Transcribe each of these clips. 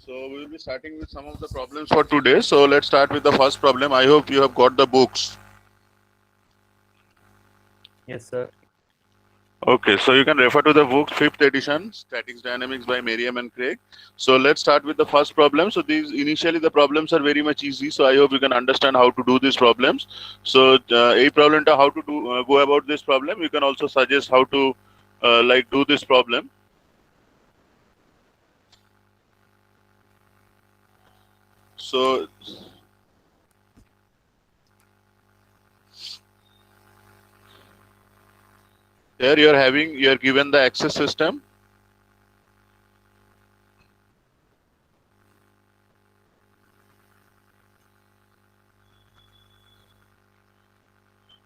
So we will be starting with some of the problems for today. So let's start with the first problem. I hope you have got the books. Yes, sir. Okay, so you can refer to the book, fifth edition, Statics Dynamics by Merriam and Craig. So let's start with the first problem. So these initially the problems are very much easy. So I hope you can understand how to do these problems. So a problem to how to do go about this problem. You can also suggest how to like do this problem. So here you are given the access system.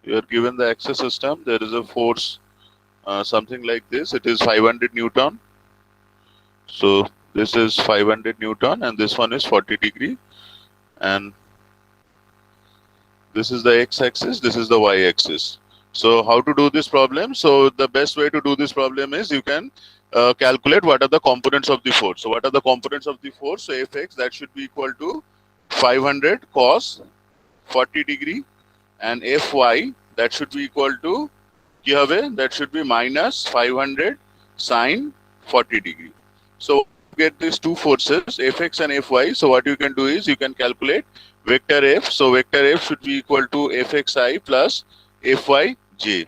You are given the access system. There is a force something like this. It is 500 Newton. So this is 500 Newton and this one is 40 degree. And this is the x-axis, this is the y-axis. So how to do this problem? So the best way to do this problem is you can calculate what are the components of the force. So what are the components of the force? So Fx, that should be equal to 500 cos 40 degree, and Fy, that should be equal to that should be minus 500 sine 40 degree. So get these two forces, Fx and Fy. So what you can do is you can calculate vector F. So vector F should be equal to Fxi plus Fyj.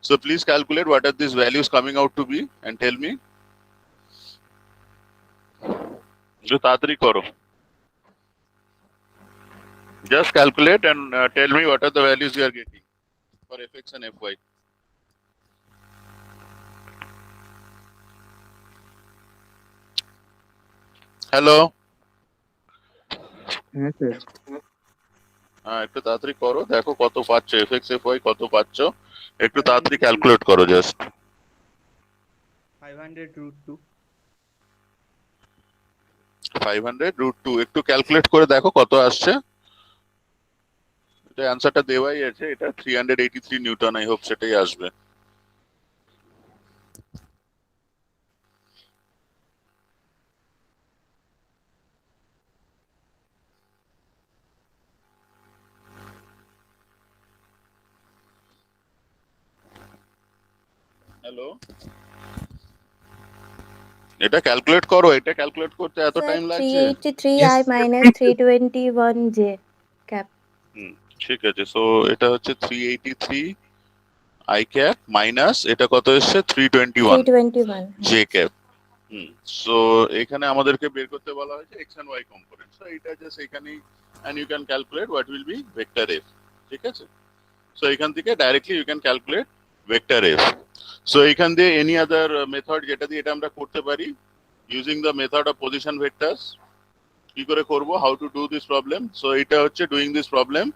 So please calculate what are these values coming out to be and tell me. जो तातरी करो. Just calculate and tell me what are the values you are getting for Fx and Fy. Hello, হ্যাঁ sir. একটু তাড়াতাড়ি করো, দেখো কত পাচ্ছ, FX FY কত পাচ্ছ, একটু তাড়াতাড়ি ক্যালকুলেট করো জাস্ট। 500 root 2. 500 root 2 একটু ক্যালকুলেট করে দেখো কত আসছে। এটা অ্যানসারটা দেওয়াই আছে, এটা 383 নিউটন। আই হোপ সেটাই আসবে। হ্যালো, এটা ক্যালকুলেট করো, এটা ক্যালকুলেট করতে এত টাইম লাগছে? 383 I minus 321 J cap. ঠিক আছে, সো এটা হচ্ছে 383 আই ক্যাপ মাইনাস এটা কত এসছে 321 জে ক্যাপ। সো এখানে আমাদেরকে বের করতে বলা হয়েছে x and y component. So এটা জাস্ট এখানেই and you can calculate what will be vector F. ঠিক আছে, সো এখান থেকে directly you can calculate vector F. So এখান দিয়ে এনি আদার মেথড যেটা দিয়ে এটা আমরা করতে পারি, using the method of position vectors. কি করে করব, how to do this problem? So এটা হচ্ছে doing this problem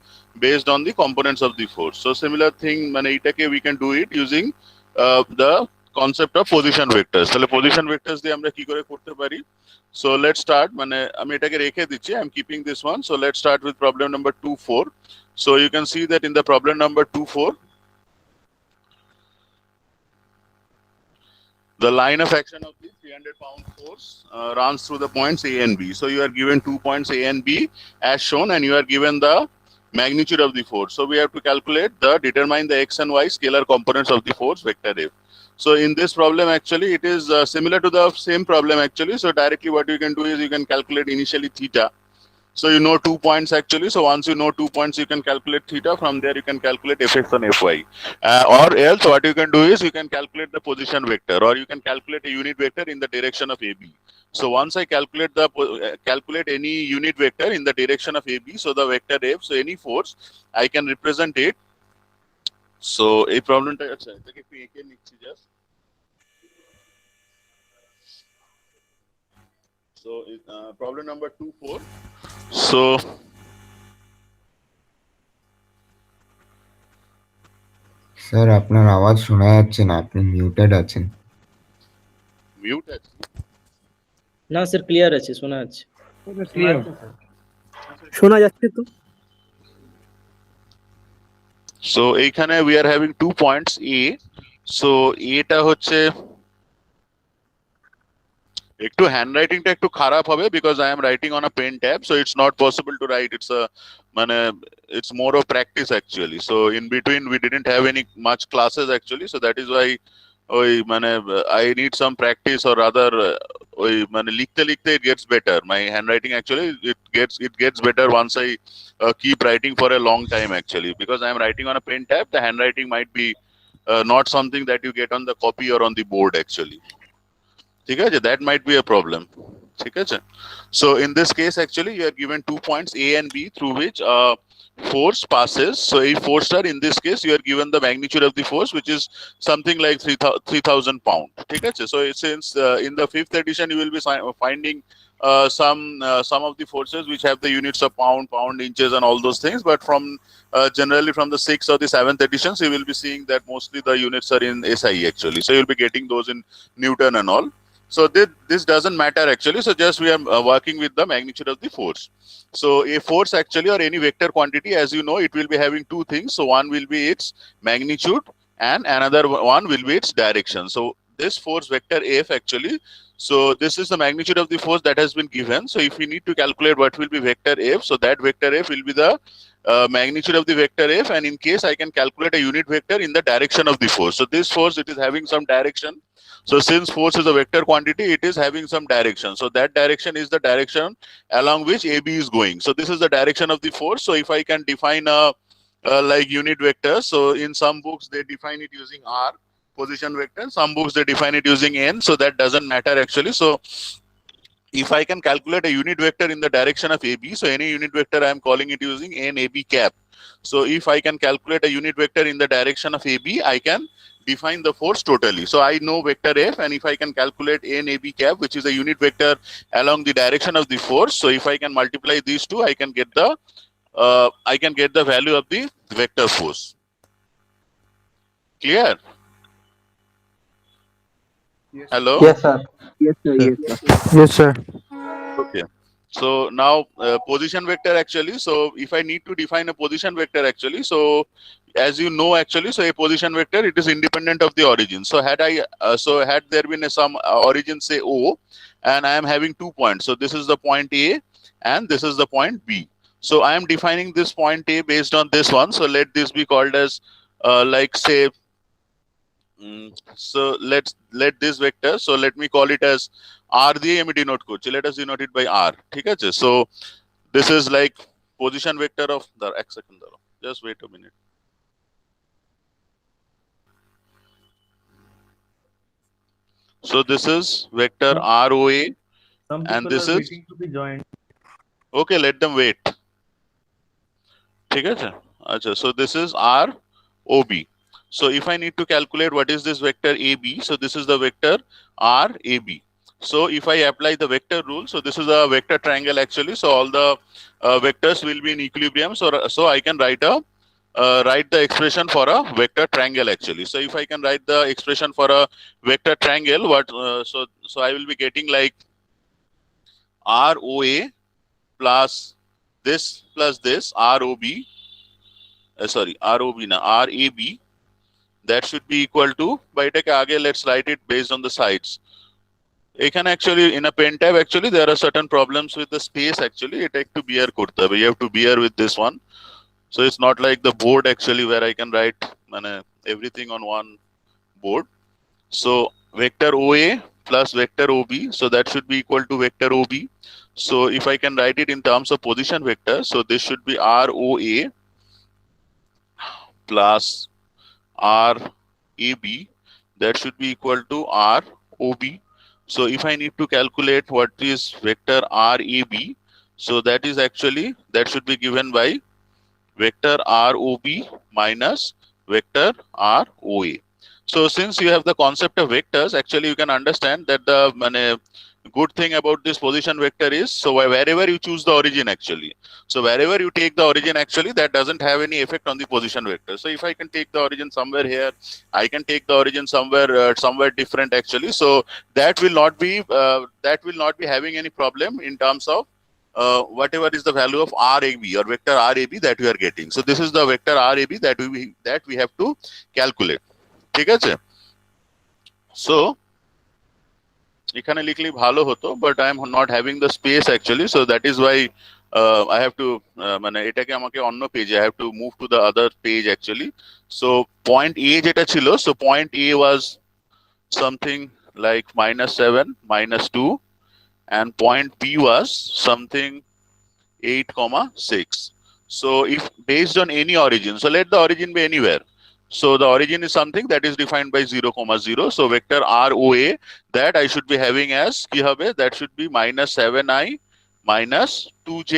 based on the components of the force. So similar thing, মানে এটাকে we can do it using the concept of position vectors. তাহলে position vectors দিয়ে আমরা কি করে করতে পারি? সো লেট স্টার্ট, মানে আমি এটাকে রেখে দিচ্ছি, I am keeping this one. So let start with problem number 2-4. So you can see that in the problem number 2-4, the line of action of the 300-pound force runs through the points A and B. So you are given 2 points A and B as shown, and you are given the magnitude of the force. So we have to calculate determine the x and y scalar components of the force vector F. So in this problem, actually, it is similar to the same problem actually. So directly what you can do is you can calculate initially theta. So you know 2 points actually. So once you know 2 points, you can calculate theta. From there, you can calculate fx and fy. Or else, what you can do is you can calculate the position vector, or you can calculate a unit vector in the direction of AB. So once I calculate calculate any unit vector in the direction of AB, so the vector F, so any force, I can represent it. So a problem just. So problem number 2-4. So sir আপনার আওয়াজ শোনা যাচ্ছে না, আপনি muted আছেন। Mute আছে না sir, clear আছে, শোনা যাচ্ছে। শোনা যাচ্ছে তো। সো এইখানে we are having 2 points A. So এটা হচ্ছে একটু হ্যান্ডরাইটিংটা একটু খারাপ হবে because I am writing on a pen tab, so it's not possible to write. It's more of practice actually. So in between we didn't have any much classes actually, so that is why I need some practice, or rather ওই লিখতে লিখতে it gets better. My handwriting actually it gets better once I keep writing for a long time actually, because I am writing on a pen tab. The handwriting might be not something that you get on the copy or on the board actually. ঠিক আছে, that might be a problem. ঠিক আছে, so in this case actually you are given 2 points A and B through which force passes. So a force star, in this case you are given the magnitude of the force, which is something like 3000 pound. ঠিক আছে, so since in the 5th edition you will be finding some of the forces which have the units of pound, inches and all those things, but from generally from the 6th or the 7th editions you will be seeing that mostly the units are in SI actually, so you'll be getting those in Newton and all. So this doesn't matter actually, so just we are working with the magnitude of the force. So a force actually, or any vector quantity, as you know, it will be having two things. So one will be its magnitude and another one will be its direction. So this force vector F actually, so this is the magnitude of the force that has been given. So if we need to calculate what will be vector F, so that vector F will be the magnitude of the vector F, and in case I can calculate a unit vector in the direction of the force. So this force, it is having some direction. So since force is a vector quantity, it is having some direction. So that direction is the direction along which AB is going. So this is the direction of the force. So if I can define a like unit vector, so in some books they define it using R, position vector. Some books they define it using N. So that doesn't matter actually. So if I can calculate a unit vector in the direction of AB, so any unit vector I am calling it using NAB cap. So if I can calculate a unit vector in the direction of AB, I can define the force totally. So I know vector F, and if I can calculate NAB cap, which is a unit vector along the direction of the force, so if I can multiply these two, I can get the value of the vector force. Clear? Yes. Hello? Yes, sir. Yes, sir. Yes, sir. Yes, sir. Okay. So now position vector actually, so if I need to define a position vector actually, so as you know actually, so a position vector, it is independent of the origin. So had there been some origin, say O, and I am having 2 points. So this is the point A and this is the point B. So I am defining this point A based on this one. So let this be called as like say, so let this vector, so let me call it as R দিয়ে আমি denote করছি. Let us denote it by R. ঠিক আছে, so this is like position vector of the second. Just wait a minute. So this is vector ROA, Some and people this are is waiting to be joined. okay, let them wait. ঠিক আছে, আচ্ছা, so this is ROB. So if I need to calculate what is this vector AB, so this is the vector RAB. So if I apply the vector rule, so this is a vector triangle actually, so all the vectors will be in equilibrium. So I can write the expression for a vector triangle actually. So if I can write the expression for a vector triangle, so I will be getting like ROA plus this ROB, RAB, that should be equal to, by এটাকে আগে let's write it based on the sides. এখানে actually in a pen tab actually there are certain problems with the space actually, এটা একটু bear করতে হবে, you have to bear with this one. So it's not like the board actually where I can write everything on one board. So vector OA plus vector OB, so that should be equal to vector OB. So if I can write it in terms of position vector, so this should be ROA plus RAB, that should be equal to ROB. So if I need to calculate what is vector RAB, so that should be given by vector ROB minus vector ROA. So since you have the concept of vectors, actually you can understand that the good thing about this position vector is, so wherever you choose the origin actually, so wherever you take the origin actually, that doesn't have any effect on the position vector. So if I can take the origin somewhere here, I can take the origin somewhere different actually, so that will not be having any problem in terms of whatever is the value of RAB or vector RAB that we are getting. So this is the vector RAB that we have to calculate. ঠিক আছে, so এখানে লিখলেই ভালো হতো, but I am not having the space actually, so that is why I have to মানে এটাকে আমাকে অন্য পেজে I have to move to the other page actually. So point A যেটা ছিল, so point A was something like -7, -2, and point B was something 8,6. So if based on any origin, so let the origin be anywhere. So the origin is something that is defined by 0,0. So vector ROA that I should be having as ki hobe, that should be -7i minus 2j.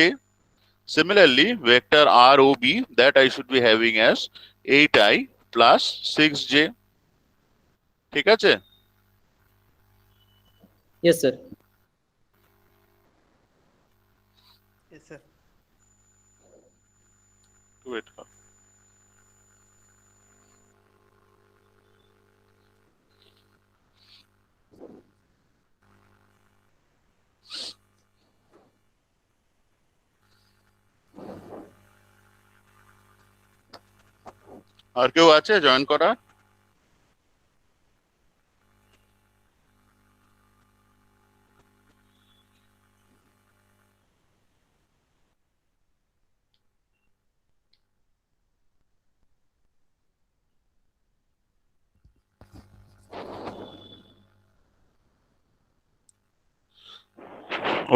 Similarly, vector ROB that I should be having as 8i plus 6j. ঠিক আছে? Yes, sir. Yes, sir. Wait. আর কেউ আছে join করা?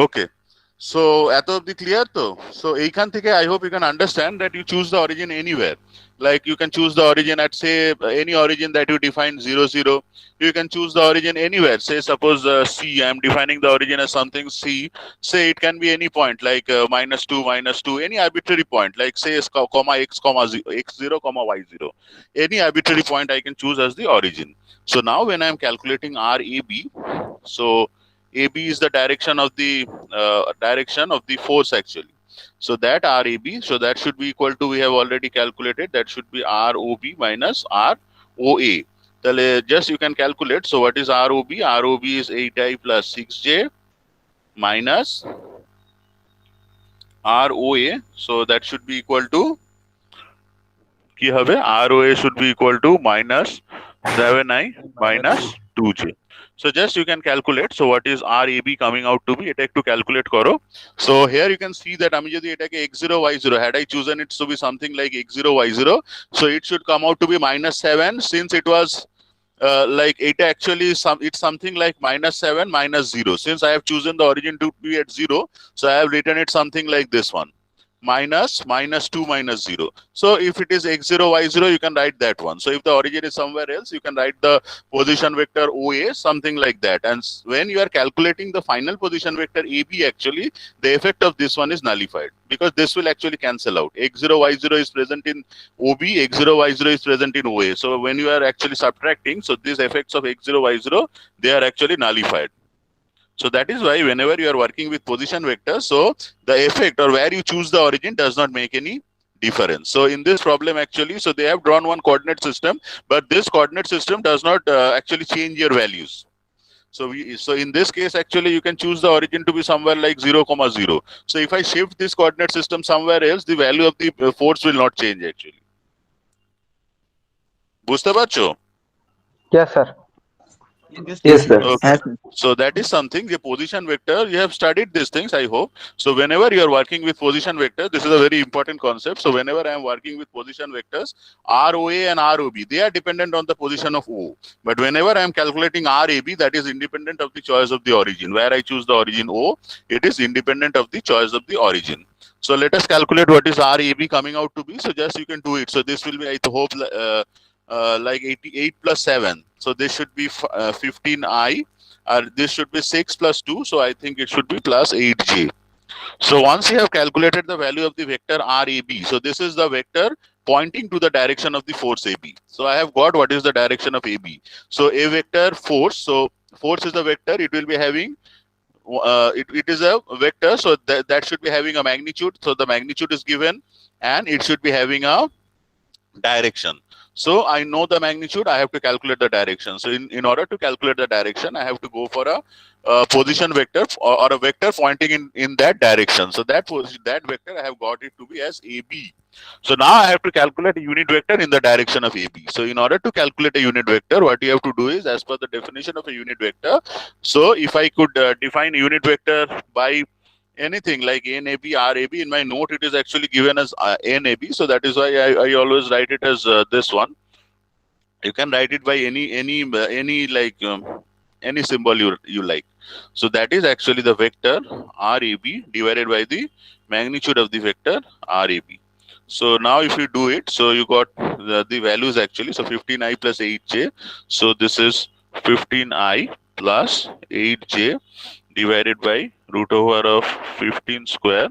Okay. So এত অব্দি clear তো? So এইখান থেকে I hope you can understand that you choose the origin anywhere. Like you can choose the origin at say any origin that you define 0, 0. You can choose the origin anywhere. Say suppose C, I am defining the origin as something C. Say it can be any point like -2, -2, any arbitrary point like say comma x, comma x0, comma y0. Any arbitrary point I can choose as the origin. So now when I am calculating RAB, so AB is the direction of the force actually. So that RAB, so that should be equal to, we have already calculated, that should be ROB minus ROA. Just you can calculate. So what is ROB? ROB is 8i plus 6j minus ROA. So that should be equal to ki hobe? ROA should be equal to minus 7i minus 2j. So just you can calculate. So what is RAB coming out to be? Eta ekটু calculate koro. So here you can see that ami jodi etake x0 y0, had I chosen it to be something like x0 y0, so it should come out to be -7, since it was like it actually it's something like -7 -0. Since I have chosen the origin to be at 0, so I have written it something like this one, -2 -0. So if it is x0 y0, you can write that one. So if the origin is somewhere else, you can write the position vector OA, something like that. And when you are calculating the final position vector AB, actually the effect of this one is nullified, because this will actually cancel out. X0 y0 is present in OB, x0 y0 is present in OA. So when you are actually subtracting, so these effects of x0 y0, they are actually nullified. So that is why whenever you are working with position vectors, so the effect or where you choose the origin does not make any difference. So in this problem actually, so they have drawn one coordinate system, but this coordinate system does not actually change your values. So in this case actually you can choose the origin to be somewhere like 0,0. So if I shift this coordinate system somewhere else, the value of the force will not change actually. বুঝতে পারছো? Yes, sir. Yes, sir. Okay. So that is something, the position vector, you have studied these things, I hope. So whenever you are working with position vectors, this is a very important concept. So whenever I am working with position vectors, ROA and ROB, they are dependent on the position of O. But whenever I am calculating RAB, that is independent of the choice of the origin. Where I choose the origin O, it is independent of the choice of the origin. So let us calculate what is RAB coming out to be. So just you can do it. So this will be, I hope, like 88 plus 7. So this should be 15i, or this should be 6 plus 2. So I think it should be plus 8j. So once you have calculated the value of the vector RAB, so this is the vector pointing to the direction of the force AB. So I have got what is the direction of AB. So a vector force, so force is the vector, it will be having, it is a vector, so that should be having a magnitude. So the magnitude is given and it should be having a direction. So I know the magnitude, I have to calculate the direction. So in order to calculate the direction, I have to go for a position vector or a vector pointing in that direction. So that vector I have got it to be as AB. So now I have to calculate a unit vector in the direction of AB. So in order to calculate a unit vector, what you have to do is, as per the definition of a unit vector, so if I could define a unit vector by anything like NAB, RAB, in my note it is actually given as NAB. So that is why I always write it as this one. You can write it by any like any symbol you like. So that is actually the vector RAB divided by the magnitude of the vector RAB. So now if you do it, so you got the values actually. So 15i plus 8j. So this is 15i plus 8j divided by root over of 15 square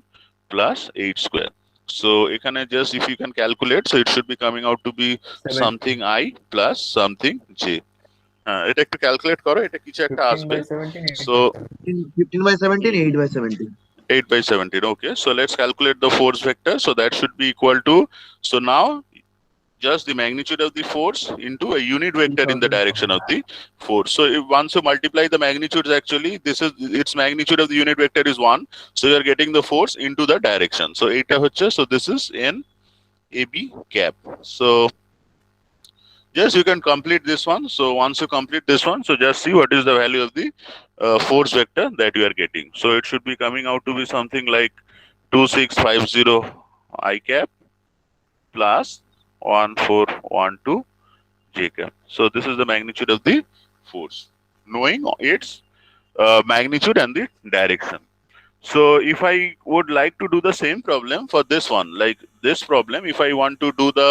plus 8 square. So ekhane just if you can calculate, so it should be coming out to be something I plus something j. এটা একটু calculate করো, এটা কিছু একটা আসবে। So 15 by 17, 8 by 17. 8 by 17. Okay, so let's calculate the force vector. So that should be equal to, so now just the magnitude of the force into a unit vector in the direction of the force. So if once you multiply the magnitudes, actually this is its magnitude of the unit vector is 1. So you are getting the force into the direction. So eta hochche, so this is in AB cap. So yes, you can complete this one. So once you complete this one, so just see what is the value of the force vector that you are getting. So it should be coming out to be something like 2650 I cap plus 1412 j cap. So this is the magnitude of the force, knowing its magnitude and the direction. So if I would like to do the same problem for this one, like this problem, if I want to do the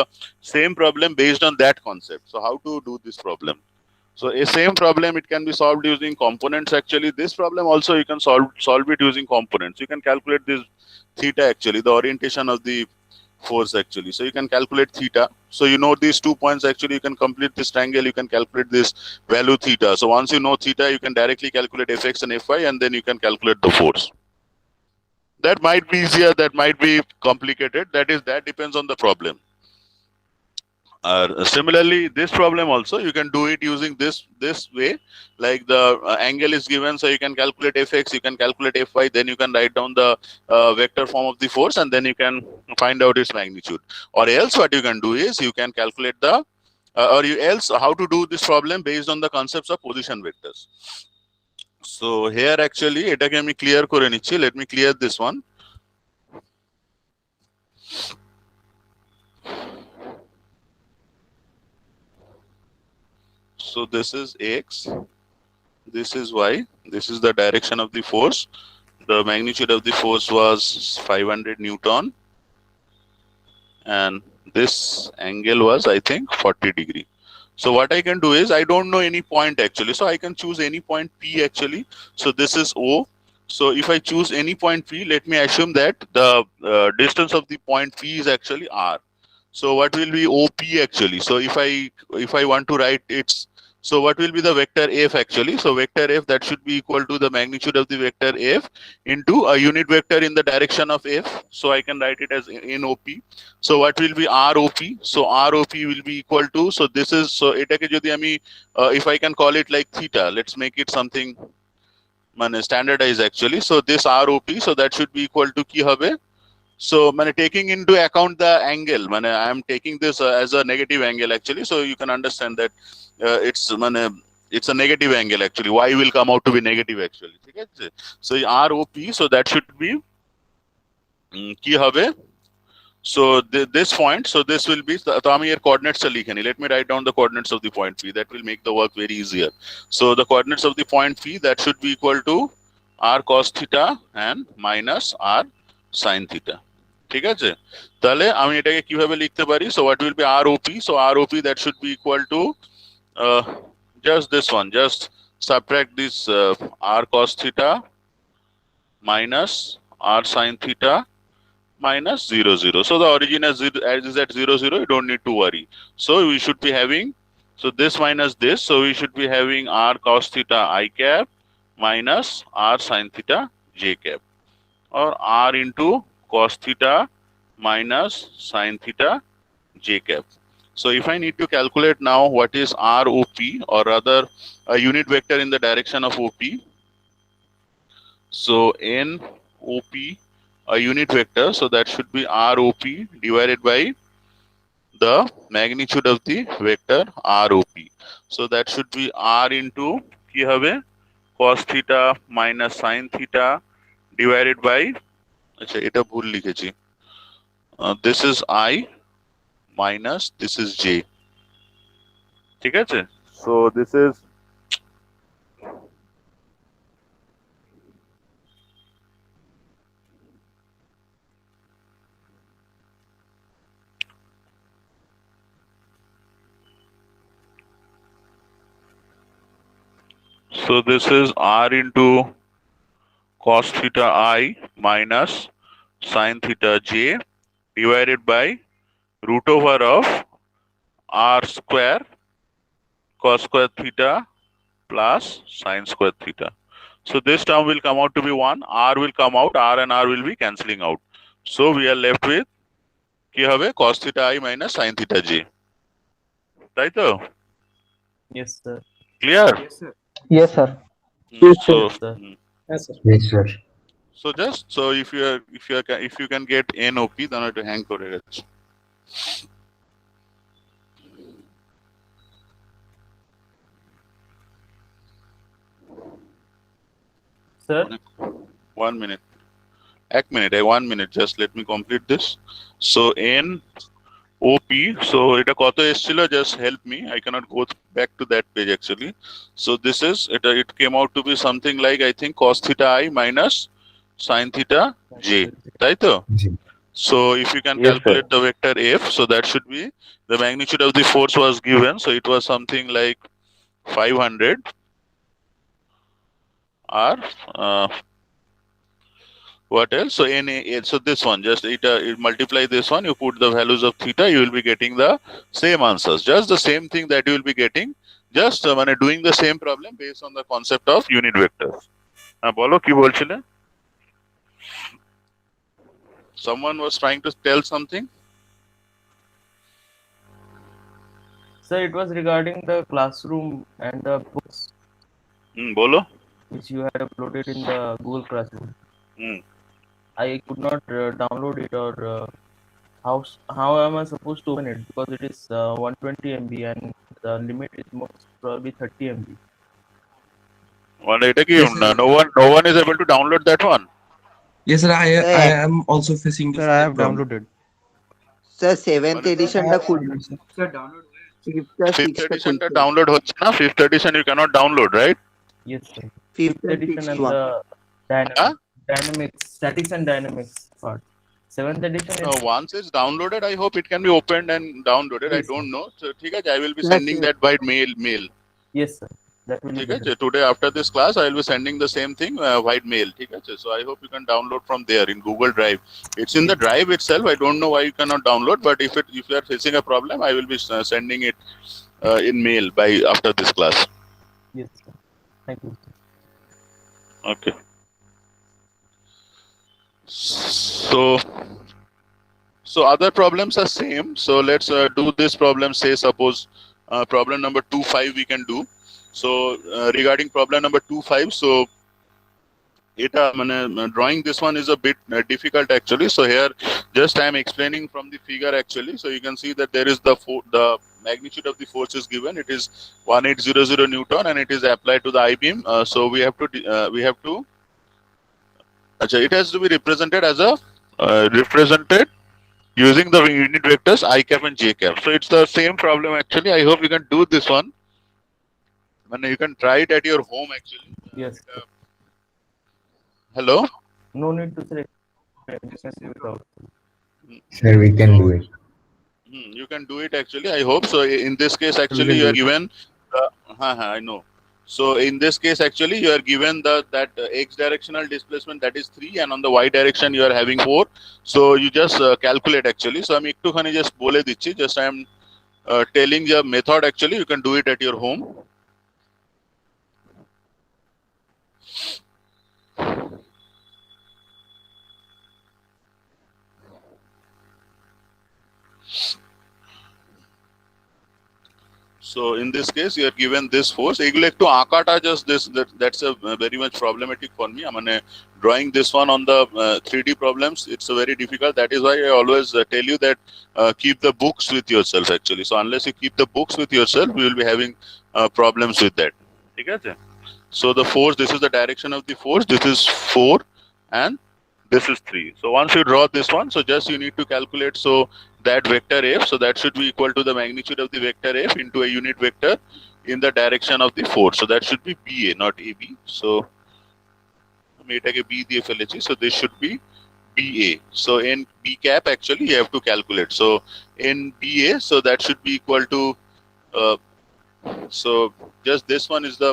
same problem based on that concept, so how to do this problem? So a same problem, it can be solved using components. Actually, this problem also you can solve it using components. You can calculate this theta, actually the orientation of the force actually. So you can calculate theta. So you know these 2 points, actually you can complete this triangle, you can calculate this value theta. So once you know theta, you can directly calculate fx and fy, and then you can calculate the force. That might be easier, that might be complicated. That depends on the problem. Similarly, this problem also you can do it using this way. Like the angle is given, so you can calculate fx, you can calculate fy, then you can write down the vector form of the force, and then you can find out its magnitude. Or else what you can do is you can calculate the how to do this problem based on the concepts of position vectors. So here actually etake ami clear kore nichi. Let me clear this one. So this is x, this is y, this is the direction of the force. The magnitude of the force was 500 Newton, and this angle was, I think, 40 degree. So what I can do is, I don't know any point actually, so I can choose any point P actually. So this is O. So if I choose any point P, let me assume that the distance of the point P is actually R. So what will be OP actually? So if I want to write its, so what will be the vector F actually? So vector F, that should be equal to the magnitude of the vector F into a unit vector in the direction of F. So I can write it as NOP. So what will be ROP? So ROP will be equal to, so this is, so etake jodi ami if I can call it like theta, let's make it something standardized actually. So this ROP, so that should be equal to ki hobe? So taking into account the angle, I am taking this as a negative angle actually, so you can understand that it's a negative angle actually. Y will come out to be negative actually. So ROP, so that should be ki hobe? So this point, so this will be, to ami er coordinates ta likheni. Let me write down the coordinates of the point P. That will make the work very easier. So the coordinates of the point P, that should be equal to r cos theta and minus r sin theta. ঠিক আছে, তাহলে আমি এটাকে কিভাবে লিখতে পারি? So what will be ROP? So ROP, that should be equal to just this one, just subtract this r cos theta minus r sin theta minus 0 0. So the origin is at 0 0, you don't need to worry. So we should be having, so this minus this, so we should be having r cos theta I cap minus r sin theta j cap, or r into cos theta minus sin theta j cap. So if I need to calculate now what is ROP, or rather a unit vector in the direction of OP, so NOP, a unit vector, so that should be ROP divided by the magnitude of the vector ROP. So that should be R into কি হবে cos theta minus sin theta divided by, আচ্ছা এটা ভুল লিখেছি, this is I minus this is J, ঠিক আছে? So this is R into cos theta I minus sin theta J divided by root over of R square cos square theta plus sin square theta. So this term will come out to be 1, R will come out, R and R will be cancelling out. So we are left with কি হবে cos theta I minus sin theta J. তাই তো? Yes, sir. Clear? Yes, sir. So sir. Yes, sir. Yes, sir. so just so if you can get NOP, then এটা hang করে গেছে. Sir, 1 minute. 1 minute. Just let me complete this. So NOP. So এটা কত এসেছিল? Just help me. I cannot go back to that page actually. So this is it came out to be something like, I think, cos theta I minus sin theta J. তাই তো? জি। So if you can Yes, calculate the vector F, so that should be the magnitude of the force was given. So it was something like 500 or what else? So so this one, just it multiply this one, you put the values of theta, you will be getting the same answers, just the same thing that you will be getting, just doing the same problem based on the concept of unit vectors. বলো কি বলছিলে? Someone was trying to tell something. sir, it was regarding the classroom and the books বলো. which you had uploaded in the Google Classroom. Hmm. I could not download it, or how am I supposed to open it, because it is 120 MB and the limit is most probably 30 MB. মানে এটা কি Yes, sir. no one is able to download that one? Yes, sir. I Sir, am also facing the Sir, I same have problem. downloaded. sir, 7th edition টা খুলুন। Sir, 5th আর 5th 6th টা edition টা খুলতে হবে। download হচ্ছে না. 5th edition you cannot download, right? Yes, sir. 5th and Edition 6th and one. the Huh? dynamics, statics and dynamics part. 7th edition is Once it's downloaded, I hope it can be opened and downloaded. I Yes, don't know. So ঠিক আছে, I will be Yes, sending sir. that by mail. yes, sir. That will ঠিক be আছে, today after this class I will be sending the same thing by mail. ঠিক আছে, so I hope you can download from there in Google Drive. It's in the drive itself. I don't know why you cannot download, but if you are facing a problem, I will be sending it in mail by after this class. yes, sir. Thank you, sir. Okay. So other problems are same. So let's do this problem. Say suppose problem number 2.5 we can do. So regarding problem number 2.5, so এটা drawing this one is a bit difficult actually. So here just I am explaining from the figure actually. So you can see that there is the magnitude of the force is given. It is 1800 Newton and it is applied to the I-beam. So we have to it has to be represented as a represented using the unit vectors I cap and J cap. So it's the same problem actually. I hope you can do this one. You can try it at your home actually. Yes, sir. Hello? No need to say. Without. Sir, we can do it. You can do it actually. I hope so. In this case, actually, you are given. I know. So in this case, actually, you are given that x directional displacement, that is 3, and on the y direction you are having 4. So you just calculate actually. So I'm একটুখানি just বলে দিচ্ছি. Just I am telling the method actually. You can do it at your home. So in this case, you are given this force. এগুলো একটু আঁকাটা just this that's a very much problematic for me. মানে drawing this one on the 3D problems, it's a very difficult. That is why I always tell you that keep the books with yourself actually. So unless you keep the books with yourself, you will be having problems with that. ঠিক আছে? So the force, this is the direction of the force. This is 4 and this is 3. So once you draw this one, so just you need to calculate. So that vector F, so that should be equal to the magnitude of the vector F into a unit vector in the direction of the force. So that should be BA, not AB. So এটাকে B দিয়ে ফেলেছি. So this should be BA. So in B cap actually you have to calculate. So in BA, so that should be equal to so just this one is the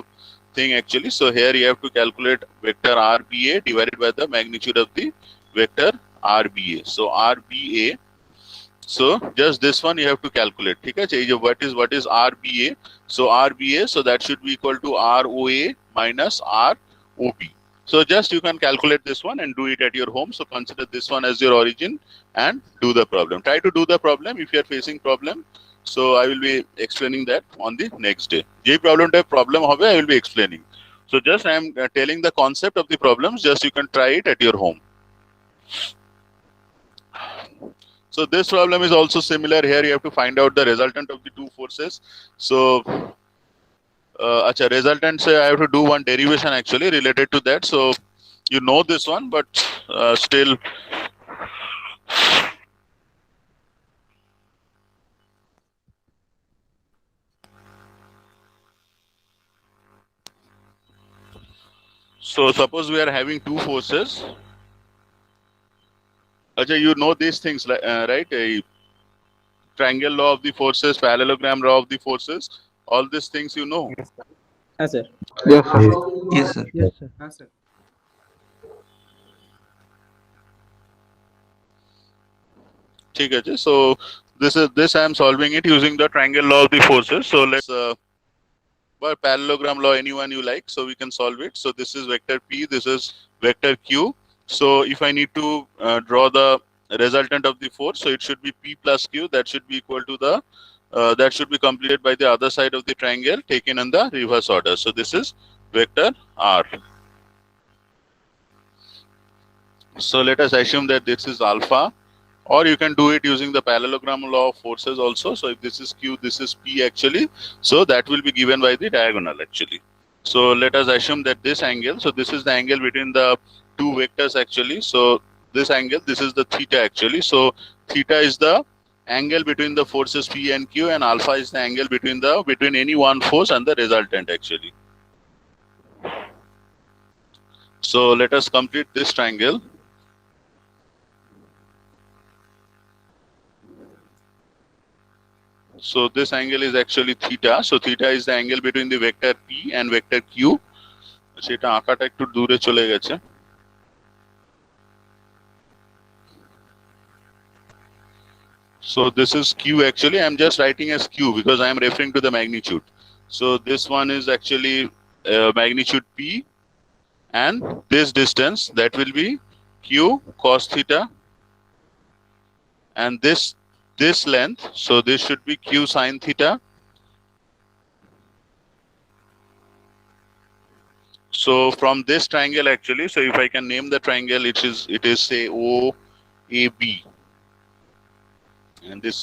thing actually. So here you have to calculate vector RBA divided by the magnitude of the vector RBA. So RBA, so just this one you have to calculate. ঠিক আছে? এই যে what is RBA? So RBA, so that should be equal to ROA minus ROB. So just you can calculate this one and do it at your home. So consider this one as your origin and do the problem. Try to do the problem if you are facing problem. So I will be explaining that on the next day. যে প্রবলেমটা problem হবে I will be explaining. So just I am telling the concept of the problems, just you can try it at your home. So this problem is also similar. Here you have to find out the resultant of the two forces. So resultant say I have to do one derivation actually related to that. So you know this one, but still so suppose we are having two forces. You know these things, right? A triangle law of the forces, parallelogram law of the forces, all these things you know. Yes, sir. Yes, sir. Yes, sir. Yes, sir. ঠিক আছে? So this I am solving it using the triangle law of the forces. So let's or parallelogram law, anyone you like, so we can solve it. So this is vector P, this is vector Q. So if I need to draw the resultant of the force, so it should be P plus Q, that should be equal to the that should be completed by the other side of the triangle taken in the reverse order. So this is vector R. So let us assume that this is alpha, or you can do it using the parallelogram law of forces also. So if this is Q, this is P actually, so that will be given by the diagonal actually. So let us assume that this angle, so this is the angle between the two vectors actually. So this angle, this is the theta actually. So theta is the angle between the forces P and Q, and alpha is the angle between any one force and the resultant actually. So let us complete this triangle. So this angle is actually theta. So theta is the angle between the vector P and vector Q. সেটা আঁকাটা একটু দূরে চলে গেছে. So this is Q actually. I am just writing as Q because I am referring to the magnitude. So this one is actually magnitude P, and this distance, that will be Q cos theta, and this length, so this should be Q sin theta. So from this triangle actually, so if I can name the triangle, it is say OAB, and this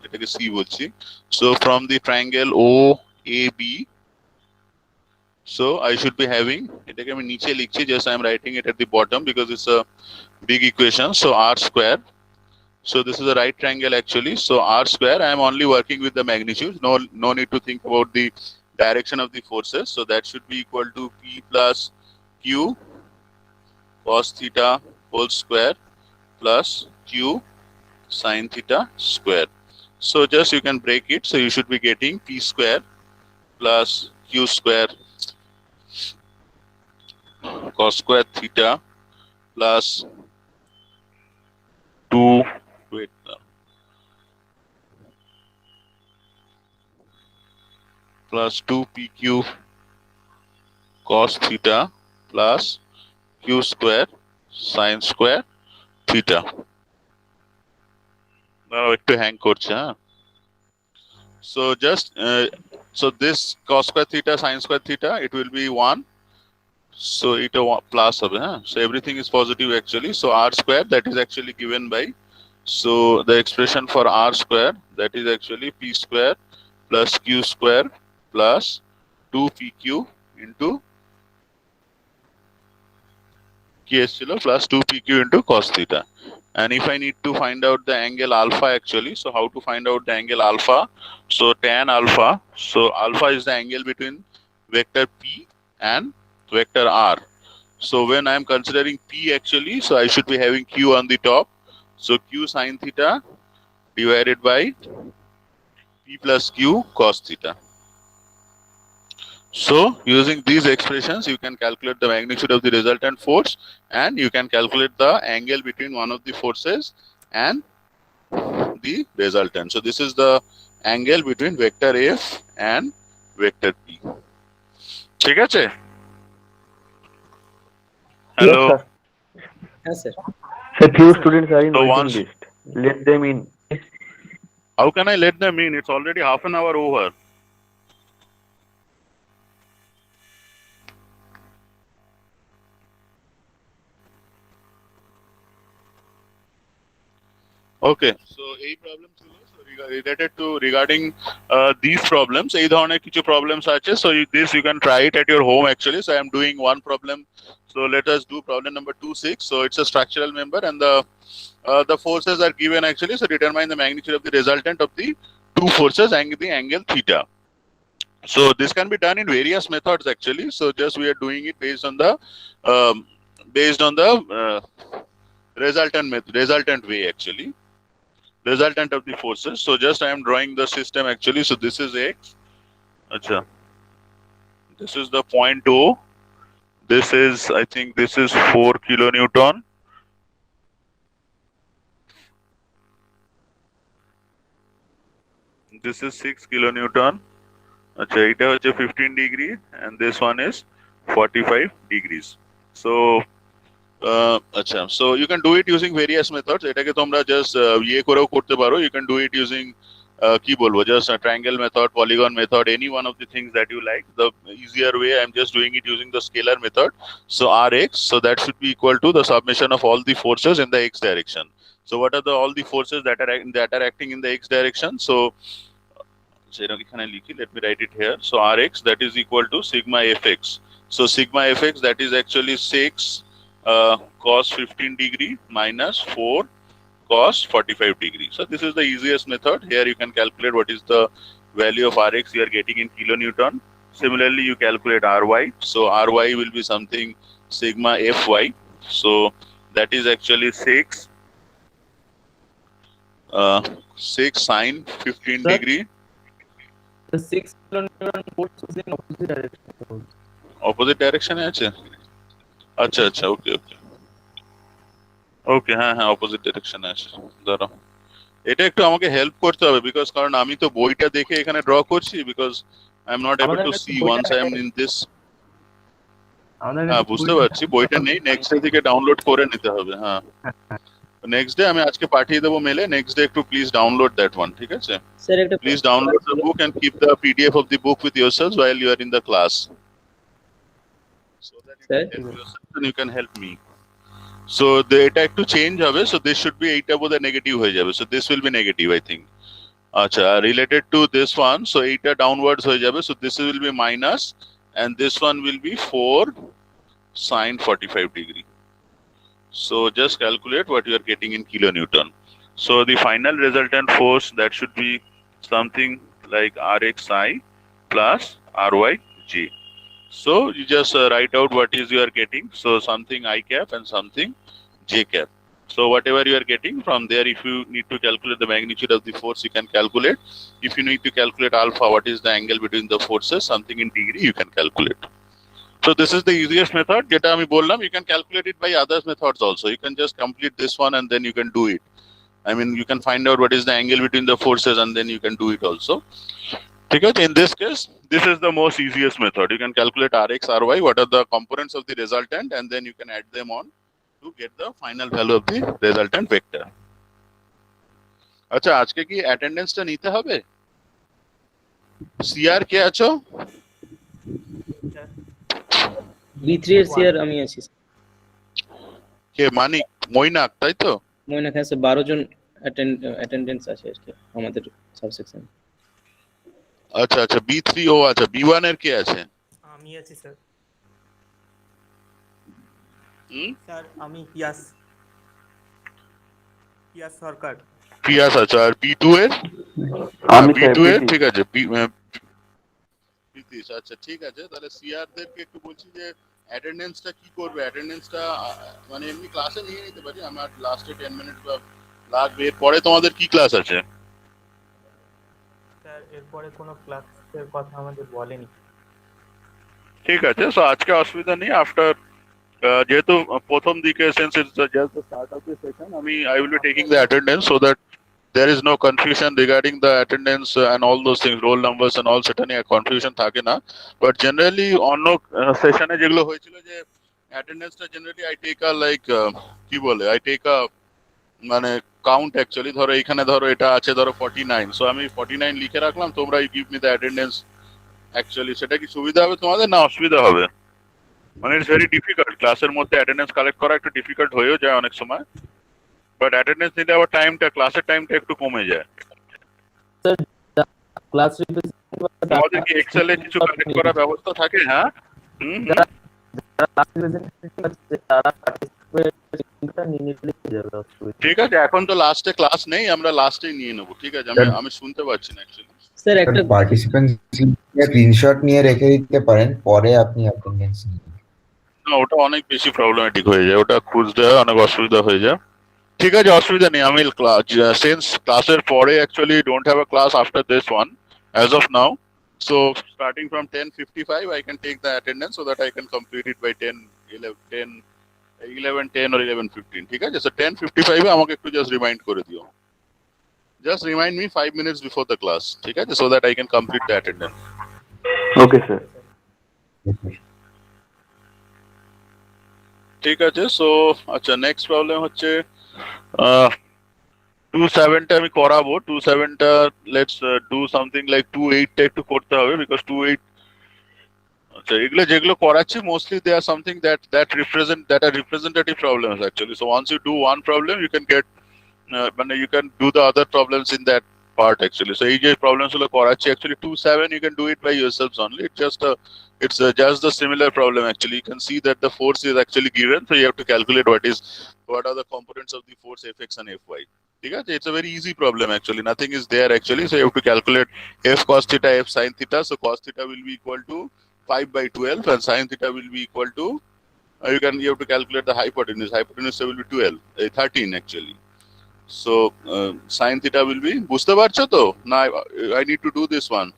এটাকে C বলছি. So from the triangle OAB, so I should be having, এটাকে আমি নিচে লিখছি, just I am writing it at the bottom because it's a big equation. So R square. So this is a right triangle actually. So R square, I am only working with the magnitude. No need to think about the direction of the forces. So that should be equal to P plus Q cos theta whole square plus Q sin theta square. So just you can break it. So you should be getting P square plus Q square cos square theta plus 2 plus 2PQ cos theta plus Q square sin square theta. Now একটু hang করছে, huh? So just So this cos square theta sin square theta, it will be 1. So it plus hobe, huh? So everything is positive actually. So r square, that is actually given by, so the expression for r square, that is actually p square plus q square plus 2pq into ks plus 2pq into cos theta. And if I need to find out the angle alpha actually, so how to find out the angle alpha? So tan alpha, so alpha is the angle between vector p and vector r. So when I am considering p actually, so I should be having q on the top. So q sin theta divided by p plus q cos theta. So using these expressions, you can calculate the magnitude of the resultant force, and you can calculate the angle between one of the forces and the resultant. So this is the angle between vector F and vector P. ঠিক আছে? Hello. Yes, sir. So few students are in So waiting once- list. Let them in. How can I let them in? It's already half an hour over. Okay, so এই problem ছিল related to regarding these problems. এই ধরনের কিছু problems আছে, so this you can try it at your home actually. So I am doing one problem. So let us do problem number 2.6. So it's a structural member, and the forces are given actually. So determine the magnitude of the resultant of the two forces and the angle theta. So this can be done in various methods actually. So just we are doing it based on the resultant way actually. Resultant of the forces. So just I am drawing the system actually. So this is X. Acha. This is the point O. This is, I think this is 4 kilonewton. This is 6 kilonewton. Acha, এটা হচ্ছে 15 degree, and this one is 45 degrees. So আচ্ছা, so you can do it using various methods. এটাকে তোমরা just ইয়ে করেও করতে পারো. You can do it using কি বলবো, just a triangle method, polygon method, any one of the things that you like. The easier way, I'm just doing it using the scalar method. So Rx, so that should be equal to the summation of all the forces in the x direction. So what are all the forces that are acting in the x direction? So let me write it here. So Rx, that is equal to sigma fx. So sigma fx, that is actually 6 cos 15 degree minus 4 cos 45 degree. So this is the easiest method. Here you can calculate what is the value of Rx you are getting in kilonewton. Similarly, you calculate Ry. So Ry will be something sigma Fy. So that is actually 6 sin 15 Sir? degree. The 6 kilonewton force is in opposite direction. Opposite direction আছে? আচ্ছা আচ্ছা, ওকে ওকে ওকে, হ্যাঁ হ্যাঁ, opposite ডিরেকশনে আছে। দাঁড়াও, এটা একটু আমাকে হেল্প করতে হবে, বিকজ কারণ আমি তো বইটা দেখে এখানে ড্র করছি, because I am not able to see once I am in this. হ্যাঁ বুঝতে পারছি, বইটা নেই, নেক্সট ডে থেকে ডাউনলোড করে নিতে হবে। হ্যাঁ, নেক্সট ডে আমি আজকে পাঠিয়ে দেবো মেলে, নেক্সট ডে একটু প্লিজ ডাউনলোড দ্যাট ওয়ান, ঠিক আছে? Sir, একটা please download the book and keep the PDF of the book with yourselves while you are in the class, so that you can help yourself and you can help me. So এটা একটু change হবে, so this should be, এইটা বোধহয় negative হয়ে যাবে, so this will be negative I think. আচ্ছা, related to this one, so এইটা downwards হয়ে যাবে, so this will be minus and this one will be 4 sin 45 degree. So just calculate what you are getting in kilonewton. So the final resultant force, that should be something like Rxi plus Ryj. So you just write out what is you are getting. So something I cap and something j cap. So whatever you are getting from there, if you need to calculate the magnitude of the force, you can calculate. If you need to calculate alpha, what is the angle between the forces, something in degree, you can calculate. So this is the easiest method. যেটা আমি বললাম, you can calculate it by other methods also. You can just complete this one and then you can do it. I mean, you can find out what is the angle between the forces and then you can do it also. Okay, in this case, this is the most easiest method. You can calculate Rx, Ry, what are the components of the resultant, and then you can add them on to get the final value of the resultant vector. আচ্ছা, আজকে কি অ্যাটেন্ডেন্সটা নিতে হবে? CR কে আছো? B3 এর CR আমি আছি কে মানিক মৈনাক তাই তো? মনে আছে 12 জন অ্যাটেন্ডেন্স আছে আর কি আমাদের সাবসেকশন আচ্ছা আচ্ছা B3 ও আচ্ছা B1 এর কে আছে? আমি আছি স্যার। হুম স্যার আমি পিয়াস সরকার। পিয়াস আচ্ছা আর B2 এর? আমি স্যার B2 এর প্রীতি। ঠিক আছে প্রীতিশ আচ্ছা ঠিক আছে তাহলে সিআর দেরকে একটু বলছি যে অ্যাটেন্ডেন্সটা কি করবে অ্যাটেন্ডেন্সটা মানে এমনি ক্লাসে নিয়ে নিতে পারি আমার লাস্টে 10 মিনিট বা লাগবে এরপরে তোমাদের কি ক্লাস আছে? স্যার এরপরে কোনো ক্লাসের কথা আমাদের বলেনি। ঠিক আছে সো আজকে অসুবিধা নেই আফটার যেহেতু প্রথম দিকে since it's just the start of the session আমি I will be taking the attendance so that there is no confusion regarding the attendance and all those things roll numbers and all সেটা নিয়ে confusion থাকে না but generally অন্য সেশনে যেগুলো হয়েছিল যে অ্যাটেন্ডেন্সটা generally I take a like কি বলে I take a মানে কাউন্ট অ্যাকচুয়ালি ধরো এখানে ধরো এটা আছে ধরো 49 সো আমি 49 লিখে রাখলাম তোমরা give me the attendance actually সেটা কি সুবিধা হবে তোমাদের না অসুবিধা হবে? মানে ইটস ভেরি ডিফিকাল্ট ক্লাসের মধ্যে অ্যাটেন্ডেন্স কালেক্ট করা একটু ডিফিকাল্ট হয়েও যায় অনেক সময় বাট অ্যাটেন্ডেন্স নিলে আবার টাইমটা ক্লাসের টাইমটা একটু কমে যায়। ক্লাস আমাদের কি এক্সেল এ কিছু কালেক্ট করার ব্যবস্থা থাকে? হ্যাঁ হুম ঠিক আছে এখন তো লাস্টে ক্লাস নেই আমরা লাস্টেই নিয়ে নেবো ঠিক আছে আমি শুনতে পাচ্ছি না অ্যাকচুয়ালি। স্যার একটা পার্টিসিপেন্ট স্ক্রিনশট নিয়ে রেখে দিতে পারেন পরে আপনি অ্যাটেন্ডেন্স নিন। না ওটা অনেক বেশি প্রবলেমেটিক হয়ে যায় ওটা খুঁজতে হয় অনেক অসুবিধা হয়ে যায়। ঠিক আছে অসুবিধা নেই আমি সিন্স ক্লাসের পরে actually don't have a class after this one as of now so starting from 10:55 I can take the attendance so that I can complete it by 11:10 or 11:15 ঠিক আছে সো 10:55 এ আমাকে একটু জাস্ট রিমাইন্ড করে দিও just remind me 5 minutes before the class ঠিক আছে so that I can complete the attendance. Okay sir. ঠিক আছে সো আচ্ছা নেক্সট প্রবলেম হচ্ছে 27 টা আমি করাবো 27 টা লেটস ডু সামথিং লাইক 28 টা একটু করতে হবে বিকজ 28 আচ্ছা এগুলো যেগুলো করাচ্ছি mostly they are something that are representative problems actually so once you do one problem you can get মানে you can do the other problems in that part actually so এই যে problems গুলো করাচ্ছি actually 27 you can do it by yourselves only it's just the similar problem actually you can see that the force is actually given so you have to calculate what are the components of the force fx and fy ঠিক আছে it's a very easy problem actually nothing is there actually so you have to calculate f cos theta f sin theta so cos theta will be equal to 5/12 and sin theta will be equal to you have to calculate the hypotenuse will be 13 actually so sin theta will be বুঝতে পারছো তো না I need to do this one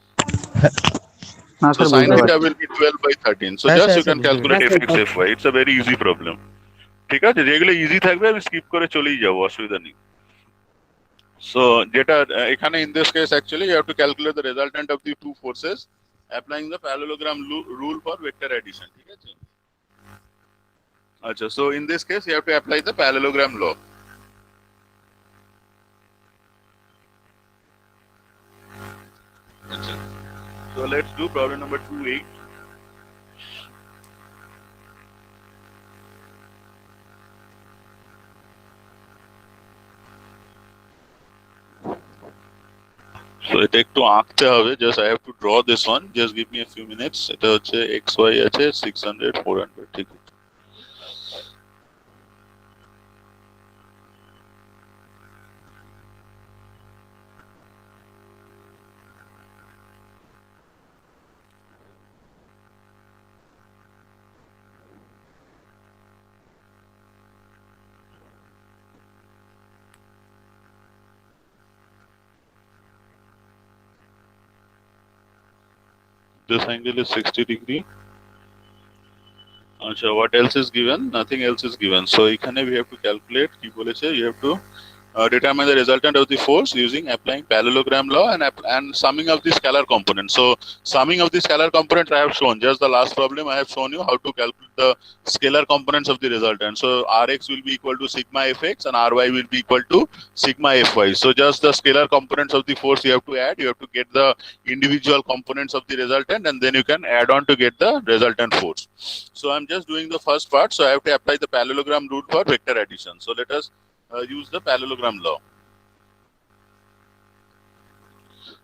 so sin theta will be 12/13 so just you can calculate fx fy it's a very easy problem ঠিক আছে যেগুলো easy থাকবে আমি skip করে চলেই যাব অসুবিধা নেই so যেটা এখানে in this case actually you have to calculate the resultant of the two forces applying the parallelogram rule for vector addition ঠিক আছে আচ্ছা so in this case you have to apply the parallelogram law. So let's do problem number 28. So এটা একটু আঁকতে হবে just I have to draw this one just give me a few minutes এটা হচ্ছে xy আছে 600 400 ঠিক আছে this angle is 60 degree. What else is given? Nothing else is given. So এখানে we have to calculate কি বলেছে you have to determine the resultant of the force using applying parallelogram law and summing of the scalar components. So summing of the scalar components I have shown. Just the last problem I have shown you how to calculate the scalar components of the resultant. So Rx will be equal to sigma Fx and Ry will be equal to sigma Fy. So just the scalar components of the force you have to add. You have to get the individual components of the resultant, and then you can add on to get the resultant force. So I'm just doing the first part. So I have to apply the parallelogram rule for vector addition. So let us use the parallelogram law.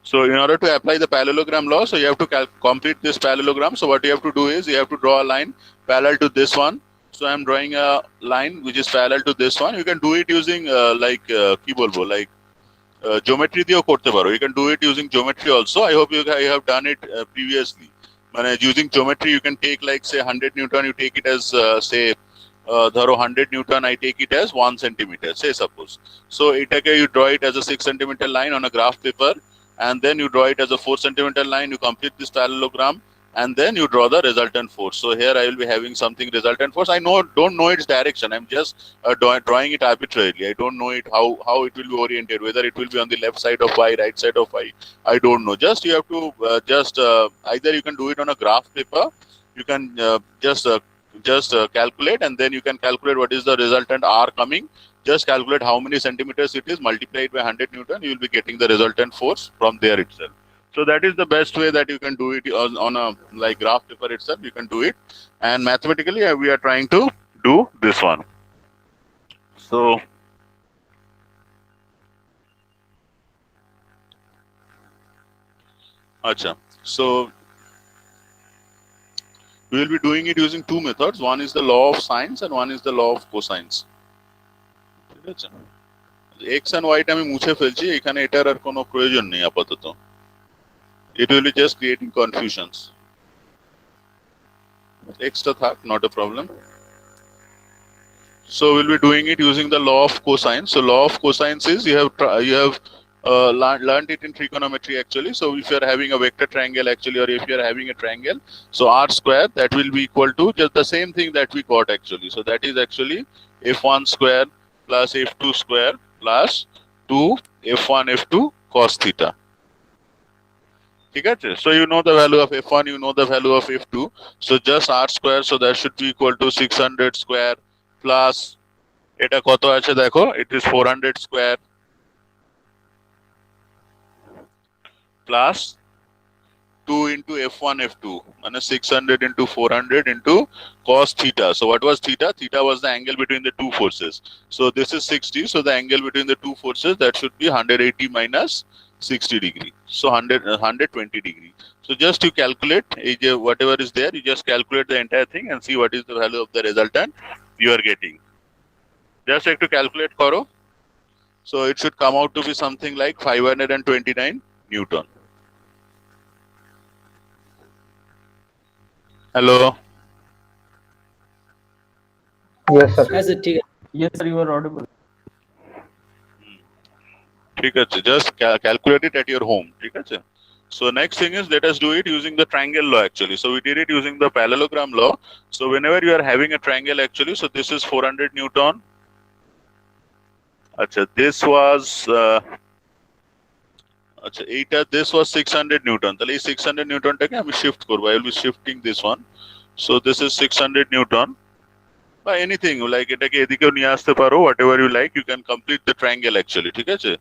So in order to apply the parallelogram law, so you have to complete this parallelogram. So what you have to do is you have to draw a line parallel to this one. So I'm drawing a line which is parallel to this one. You can do it using ki bolbo, like geometry diyo korte paro. You can do it using geometry also. I hope you have done it previously. Using geometry, you can take like say 100 Newton. You take it as say dharo 100 Newton. I take it as 1 centimeter. Say suppose. So you draw it as a 6 centimeter line on a graph paper, and then you draw it as a 4 centimeter line. You complete this parallelogram, and then you draw the resultant force. So here I will be having something resultant force. I don't know its direction. I'm just drawing it arbitrarily. I don't know it how it will be oriented, whether it will be on the left side of y, right side of y. I don't know. Just you have to either you can do it on a graph paper. You can just calculate, and then you can calculate what is the resultant R coming. Just calculate how many centimeters it is, multiply it by 100 Newton. You will be getting the resultant force from there itself. So that is the best way that you can do it on a like graph paper itself. You can do it, and mathematically we are trying to do this one. So so we will be doing it using two methods. One is the law of sines and one is the law of cosines. X and y টা আমি মুছে ফেলছি, এখানে এটার আর কোনো প্রয়োজন নেই আপাতত. It will be just creating confusions. X টা থাক, not a problem. So we'll be doing it using the law of cosines. So law of cosines is you have learned it in trigonometry actually. So if you are having a vector triangle actually, or if you are having a triangle, so r square that will be equal to just the same thing that we got actually. So that is actually f1 square plus f2 square plus 2 f1 f2 cos theta. Okay? So you know the value of f1, you know the value of f2. So just r square, so that should be equal to 600 square plus এটা কত আছে দেখো, it is 400 square plus 2 into f1 f2, and 600 into 400 into cos theta. So what was theta? Theta was the angle between the two forces. So this is 60. So the angle between the two forces, that should be 180 minus 60 degree. So 120 degree. So just you calculate whatever is there, you just calculate the entire thing and see what is the value of the resultant you are getting. Just have to calculate karo. So it should come out to be something like 529 Newton. Hello. Yes, sir. As a ticket. Yes, sir, you are audible. Just calculate it at your home. So next thing is, let us do it using the triangle law actually. So we did it using the parallelogram law. So whenever you are having a triangle actually, so this is 400 Newton. This was this was 600 Newton. তাহলে 600 Newton টাকে আমি shift করব. I will be shifting this one. So this is 600 Newton. By anything like এটাকে এদিকেও নিয়ে আসতে পারো, whatever you like, you can complete the triangle actually. ঠিক আছে?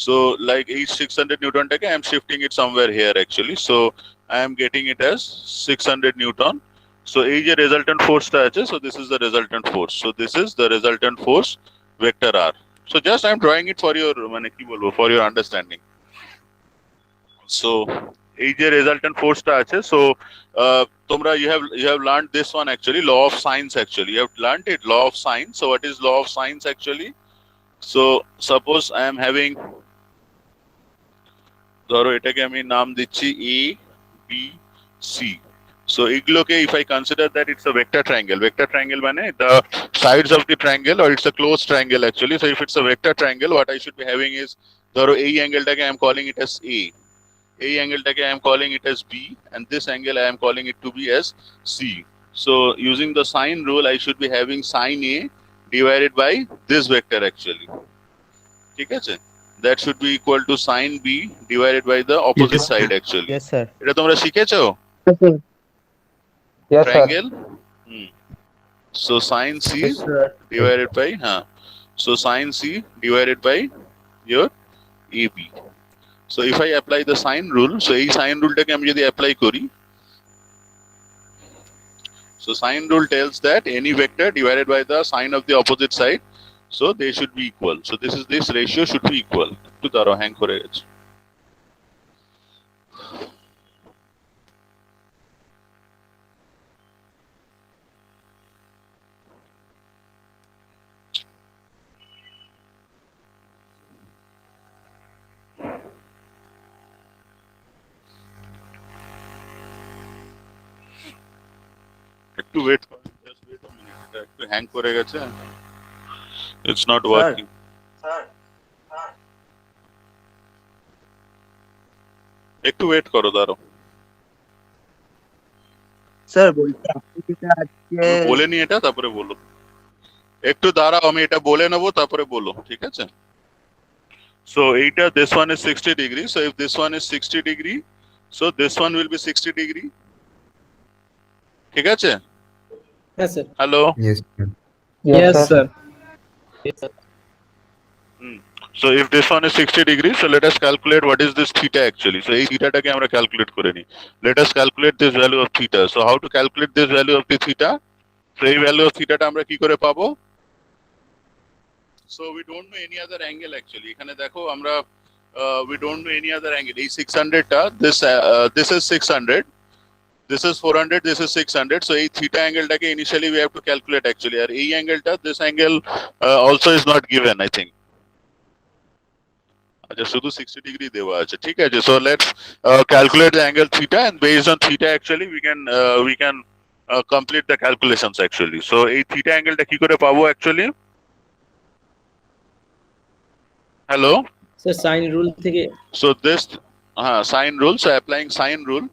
So like এই 600 Newton টাকে I am shifting it somewhere here actually. So I am getting it as 600 Newton. So এই যে resultant force টা আছে, so this is the resultant force. So this is the resultant force vector R. So just I am drawing it for your মানে কি বলবো, for your understanding. So এই যে resultant force টা আছে, so তোমরা you have learned this one actually, law of sines actually. You have learned it, law of sines. So what is law of sines actually? So suppose I am having, ধরো এটাকে আমি নাম দিচ্ছি A B C. So এগুলোকে if I consider that it's a vector triangle মানে the sides of the triangle, or it's a closed triangle actually. So if it's a vector triangle, what I should be having is, ধরো এই অ্যাঙ্গেলটাকে I am calling it as A. এই অ্যাঙ্গেলটাকে I am calling it as B, and this angle I am calling it to be as C. So using the sine rule, I should be having sine A divided by this vector actually. ঠিক আছে, that should be equal to sin b divided by the opposite side actually. Yes, sir. এটা তোমরা শিখেছো Yes, sir. triangle. So sin c Yes, sir. divided by so sin c divided by your ab. So if I apply the sine rule, so এই sine rule টাকে আমি যদি apply করি, so sine rule tells that any vector divided by the sine of the opposite side, so they should be equal. So this ratio should be equal. একটু দাঁড়াও, hang করে গেছে। একটু ওয়েট করো, জাস্ট ওয়েট আ মিনিট, এটা একটু hang করে গেছে, ইটস নট ওয়ার্কিং। একটু ওয়েট করো, দাঁড়াও, স্যার বলছি আপনি যেটা আজকে বলে নি এটা তারপরে বলো। একটু দাঁড়াও, আমি এটা বলে নেবো তারপরে বলো, ঠিক আছে? So এইটা this one is 60 degree, so if this one is 60 degree, so this one will be 60 degree, ঠিক আছে? হ্যাঁ sir. Hello, Yes, sir. Yes, sir. Yes, sir. so if this one is 60 degree, so let us calculate what is this theta actually. So এই theta টাকে আমরা calculate করে নি। Let us calculate this value of theta. So how to calculate this value of the theta? So এই value of theta টা আমরা কি করে পাবো? So we don't know any other angle actually. এখানে দেখো আমরা we don't know any other angle. এই 600 টা, this is 600, this is 400, this is 600. So এই theta angle টাকে initially we have to calculate actually. আর এই angle টা, this angle also is not given I think. আচ্ছা, শুধু 60 ডিগ্রি দেওয়া আছে, ঠিক আছে। So let's calculate the angle theta, and based on theta actually we can complete the calculations actually. So এই theta angle টা কি করে পাবো actually? Hello, sir sign rule থেকে so this sine rule, so applying sine rule,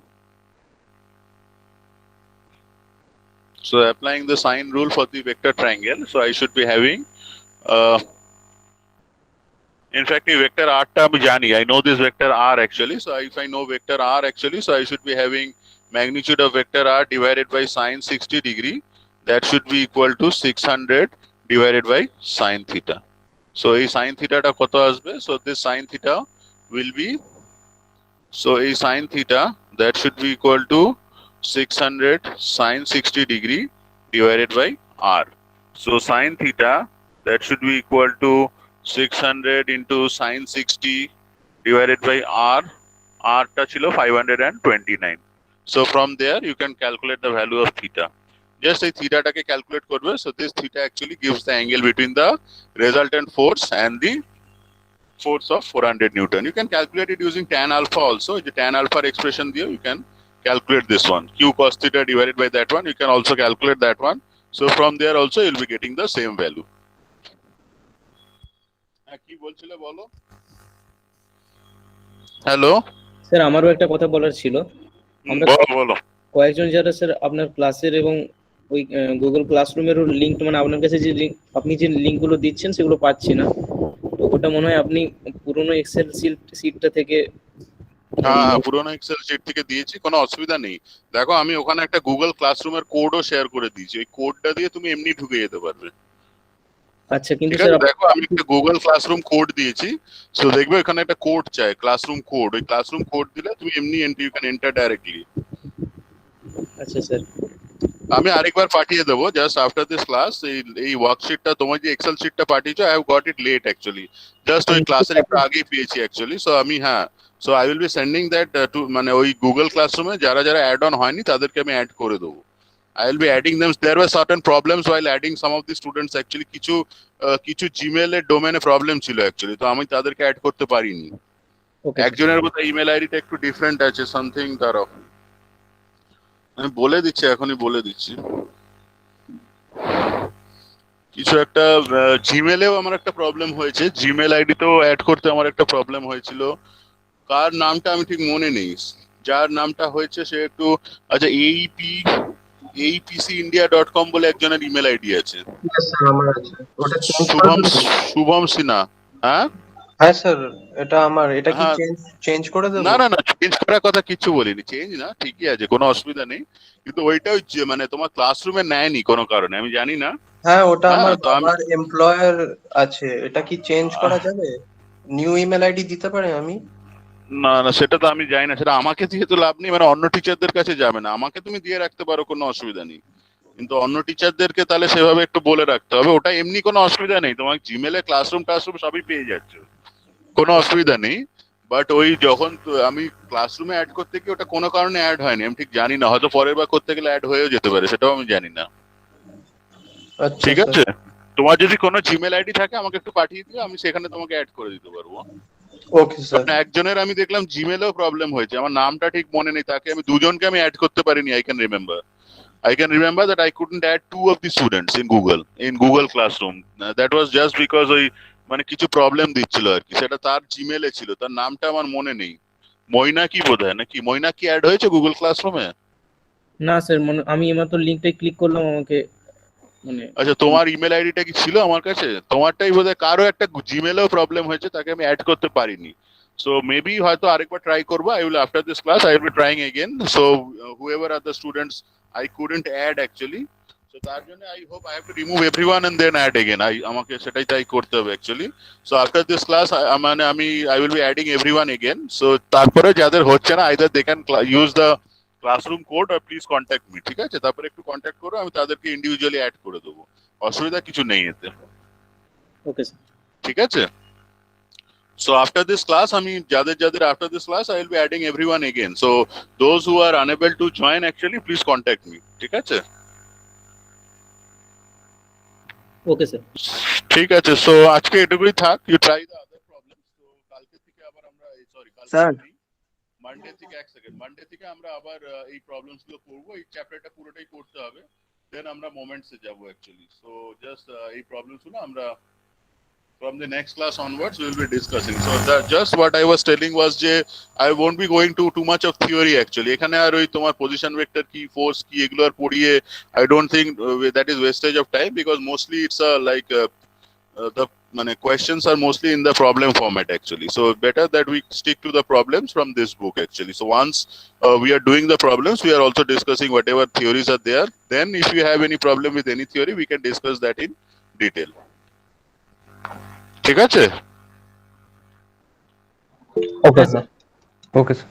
so applying the sine rule for the vector triangle, so I should be having in fact the vector r টা আমি জানি, I know this vector r actually. So if I know vector r actually, so I should be having magnitude of vector r divided by sine 60 degree, that should be equal to 600 divided by sine theta. So এই sine theta টা কত আসবে? So this sine theta will be, so এই sine theta that should be equal to 600 sine 60 degree divided by r. So sine theta that should be equal to 600 into sine 60 divided by r. R টা ছিল 529. So from there you can calculate the value of theta. Just এই theta টাকে calculate করবে, so this theta actually gives the angle between the resultant force and the force of 400 Newton. You can calculate it using tan alpha also. The tan alpha expression there, you can calculate this one. Q cos theta divided by that one, you can also calculate that one. So from there also you'll be getting the same value. কি বলছিলে বলো? Hello sir আমারও একটা কথা বলার ছিল। আমরা বলো। কয়েকজন যারা স্যার আপনার ক্লাসের এবং ওই গুগল ক্লাসরুমের লিংক, মানে আপনার কাছে যে আপনি যে লিংকগুলো দিচ্ছেন সেগুলো পাচ্ছি না। তো ওটা মনে হয় আপনি পুরনো এক্সেল শিটটা থেকে, হ্যাঁ, পুরোনো এক্সেল শিট থেকে দিয়েছি, কোনো অসুবিধা নেই। দেখো আমি ওখানে একটা গুগল ক্লাসরুমের কোডও শেয়ার করে দিয়েছি, ওই কোডটা দিয়ে তুমি এমনি ঢুকে যেতে পারবে। আচ্ছা, কিন্তু ঠিক স্যার আছে, দেখো আমি একটা গুগল ক্লাসরুম কোড দিয়েছি, সো দেখবে এখানে একটা কোড চাই, ক্লাসরুম কোড। ওই ক্লাসরুম কোড দিলে তুমি এমনি ইউ ক্যান এন্টার ডাইরেক্টলি। আচ্ছা স্যার, আমি আরেকবার পাঠিয়ে দেবো জাস্ট আফটার দিস ক্লাস। এই ওয়ার্কশিটটা তোমার যে এক্সেল শিটটা পাঠিয়েছো, I have got it late actually, just ওই ক্লাসের একটু আগেই পেয়েছি অ্যাকচুয়ালি। সো আমি so I will be sending that to, মানে ওই গুগল ক্লাসরুমে যারা যারা অ্যাড অন হয়নি তাদেরকে আমি অ্যাড করে দেবো। I will be adding them. There were certain problems while adding some of the students actually. কিছু জিমেল এর ডোমেনে প্রবলেম ছিল অ্যাকচুয়ালি, তো আমি তাদেরকে অ্যাড করতে পারিনি। একজনের বোধহয় ইমেল আইডিটা একটু ডিফারেন্ট আছে, সামথিং তার। আমি বলে দিচ্ছি, এখনই বলে দিচ্ছি। কিছু একটা জিমেলেও আমার একটা প্রবলেম হয়েছে, জিমেল আইডিতেও অ্যাড করতে আমার একটা প্রবলেম হয়েছিল। কার নামটা আমি ঠিক মনে নেই, যার নামটা হয়েছে সে একটু, আচ্ছা apcindia.com বলে একজনের ইমেল আইডি আছে, Yes, sir, আমার আছে। ওটা চেঞ্জ শুভম সিনহা। হ্যাঁ হ্যাঁ স্যার, এটা আমার, এটা কি হ্যাঁ, চেঞ্জ করে দেবো? না না না, চেঞ্জ করার কথা কিচ্ছু বলিনি, চেঞ্জ না, ঠিকই আছে, কোনো অসুবিধা নেই। কিন্তু ওইটা ওই মানে তোমার ক্লাসরুমে নেয়নি কোনো কারণে, আমি জানি না। হ্যাঁ, ওটা হ্যাঁ আমার তো আমি বাবার এমপ্লয়ার আছে, এটা কি চেঞ্জ করা যাবে? নিউ ইমেল আইডি দিতে পারি আমি? না না, সেটা তো আমি জানি না, সেটা আমাকে দিয়ে তো লাভ নেই, মানে অন্য টিচারদের কাছে যাবে না, আমাকে তুমি দিয়ে রাখতে পারো, কোনো অসুবিধা নেই। কিন্তু অন্য টিচারদেরকে তাহলে সেভাবে একটু বলে রাখতে হবে, ওটা এমনি কোনো অসুবিধা নেই, তোমার জিমেলে ক্লাসরুম টাসরুম সবই পেয়ে যাচ্ছ, কোনো অসুবিধা নেই। বাট ওই যখন আমি ক্লাসরুমে অ্যাড করতে গিয়ে ওটা কোনো কারণে অ্যাড হয়নি, আমি ঠিক জানি না, হয়তো পরের বার করতে গেলে অ্যাড হয়েও যেতে পারে, সেটাও আমি জানি না। আচ্ছা ঠিক স্যার। আছে, তোমার যদি কোনো জিমেল আইডি থাকে আমাকে একটু পাঠিয়ে দিও, আমি সেখানে তোমাকে অ্যাড করে দিতে পারবো। Okay sir. কারণ একজনের আমি দেখলাম জিমেলেও প্রবলেম হয়েছে, আমার নামটা ঠিক মনে নেই, তাকে আমি দুজনকে আমি অ্যাড করতে পারিনি। I can remember that I couldn't add two of the students in Google Classroom. That was just because ওই মানে কিছু প্রবলেম দিচ্ছিল আর কি, সেটা তার জিমেলে ছিল, তার নামটা আমার মনে নেই। ময়নাকি বোধহয়, নাকি ময়নাকি অ্যাড হয়েছে গুগল ক্লাসরুমে? না স্যার, আমি এইমাত্র লিঙ্কটাই ক্লিক করলাম, আমাকে মানে আচ্ছা, তোমার ইমেল আইডিটা কি ছিল আমার কাছে? তোমারটাই বোধহয়, কারো একটা জিমেলেও প্রবলেম হয়েছে, তাকে আমি অ্যাড করতে পারিনি। সো মেবি হয়তো আরেকবার ট্রাই করবো, I will after this class I will be trying again. So whoever are the students I couldn't add actually, so তার জন্য I hope I have to remove everyone and then add again. আমাকে সেটাই তাই করতে হবে actually. So after this class মানে I will be adding everyone again. So তারপরে যাদের হচ্ছে না, either they can use the classroom code আর প্লিজ কন্ট্যাক্ট মি, ঠিক আছে? তারপরে একটু কন্ট্যাক্ট করো, আমি তাদেরকে ইন্ডিভিজুয়ালি অ্যাড করে দেবো, অসুবিধা কিছু নেই এতে, ওকে স্যার। ঠিক আছে? So after this class, I mean, যাদের after this class, I will be adding everyone again. So those who are unable to join, actually, please contact me. ঠিক আছে? Okay sir. ঠিক আছে, so আজকে এটুকুই থাক। You try the other problems. So কালকে থেকে আবার আমরা, sorry, কালকে Sir. মানডে থেকে, এক সেকেন্ড, মানডে থেকে আমরা আবার এই প্রবলেমস গুলো করবো, এই চ্যাপ্টারটা পুরোটাই করতে হবে, দেন আমরা মোমেন্টসে যাবো অ্যাকচুয়ালি। সো জাস্ট এই প্রবলেমস গুলো আমরা from the next class onwards we will be discussing. So that just what I was telling was যে I won't be going to too much of theory actually. এখানে আর ওই তোমার position vector কি, force কি, এগুলো আর পড়িয়ে I don't think that is wastage of time, because mostly it's the মানে questions are mostly in the problem format actually. So better that we stick to the problems from this book actually. So once we are doing the problems, we are also discussing whatever theories are there. Then if you have any problem with any theory, we can discuss that in detail. ঠিক আছে? Okay sir. Okay sir.